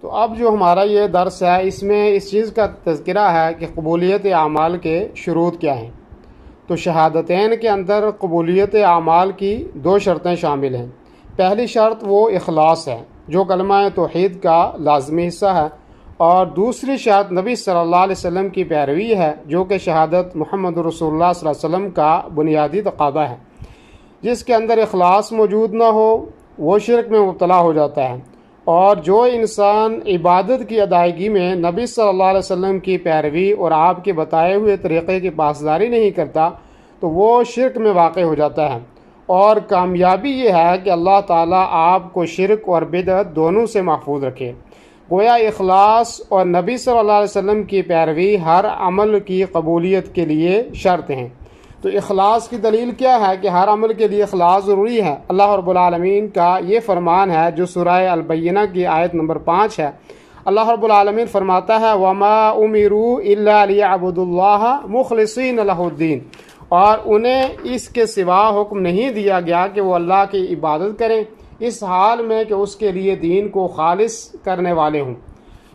تو اب جو ہمارا یہ درس ہے اس میں اس چیز کا تذکرہ ہے کہ قبولیت اعمال کے شروط کیا ہیں۔ تو شہادتین کے اندر قبولیت اعمال کی 2 شرطیں شامل ہیں۔ پہلی شرط وہ اخلاص ہے جو کلمہ توحید کا لازمی حصہ ہے، اور دوسری شرط نبی صلی اللہ علیہ وسلم کی پیروی ہے جو کہ شہادت محمد رسول اللہ صلی اللہ علیہ وسلم کا بنیادی تقاضا ہے۔ جس کے اندر اخلاص موجود نہ ہو وہ شرک میں مبتلا ہو جاتا ہے، اور جو انسان عبادت کی ادائیگی میں نبی صلی اللہ علیہ وسلم کی پیروی اور آپ کے بتائے ہوئے طریقے کی پاسداری نہیں کرتا تو وہ شرک میں واقع ہو جاتا ہے۔ اور کامیابی یہ ہے کہ اللہ تعالیٰ آپ کو شرک اور بدعت دونوں سے محفوظ رکھے۔ گویا اخلاص اور نبی صلی اللہ علیہ وسلم کی پیروی ہر عمل کی قبولیت کے لیے شرط ہیں۔ تو اخلاص کی دلیل کیا ہے کہ ہر عمل کے لیے اخلاص ضروری ہے۔ اللہ رب العالمین کا یہ فرمان ہے جو سورہ البینہ کی آیت نمبر 5 ہے۔ اللہ رب العالمین فرماتا ہے وَمَا أُمِرُوا إِلَّا لِيَعْبُدُوا اللَّهَ مُخْلِصِينَ لَهُ الدِّينَ، اور انہیں اس کے سوا حکم نہیں دیا گیا کہ وہ اللہ کی عبادت کریں اس حال میں کہ اس کے لیے دین کو خالص کرنے والے ہوں۔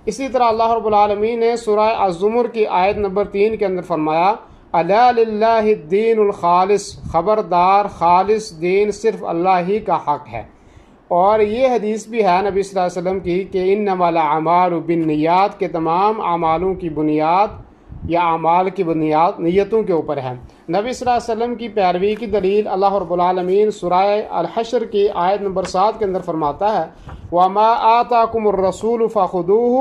اسی طرح اللہ رب العالمین نے سورہ الزمر کی آیت نمبر 3 کے اندر فرمایا الا للہ الدین الخالص، خبردار خالص دین صرف اللہ ہی کا حق ہے۔ اور یہ حدیث بھی ہے نبی صلی اللہ علیہ وسلم کی کہ انما الاعمال بالنیات، کے تمام اعمالوں کی بنیاد یا اعمال کی بنیاد نیتوں کے اوپر ہے۔ نبی صلی اللہ علیہ وسلم کی پیروی کی دلیل اللہ رب العالمین سورہ الحشر کی آیت نمبر 7 کے اندر فرماتا ہے وَمَا آتَاكُمُ الرَّسُولُ فَخُذُوهُ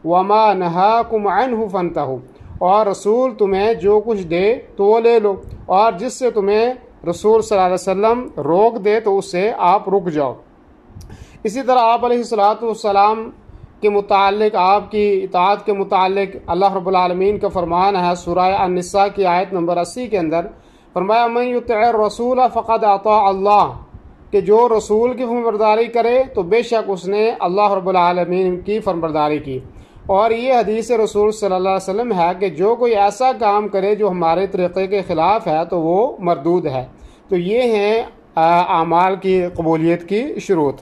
وَمَا نَهَاكُمْ عَنْهُ فَانْتَهُوا، اور رسول تمہیں جو کچھ دے تو وہ لے لو، اور جس سے تمہیں رسول صلی اللہ علیہ وسلم روک دے تو اس سے آپ رک جاؤ۔ اسی طرح آپ علیہ الصلوۃ والسلام کے متعلق، آپ کی اطاعت کے متعلق اللہ رب العالمین کا فرمان ہے سورہ النساء کی آیت نمبر 80 کے اندر فرمایا من یطع الرسول فقد اطاع اللہ، کہ جو رسول کی فرمانبرداری کرے تو بے شک اس نے اللہ رب العالمین کی فرمانبرداری کی۔ اور یہ حدیث رسول صلی اللہ علیہ وسلم ہے کہ جو کوئی ایسا کام کرے جو ہمارے طریقے کے خلاف ہے تو وہ مردود ہے۔ تو یہ ہیں اعمال کی قبولیت کی شروط۔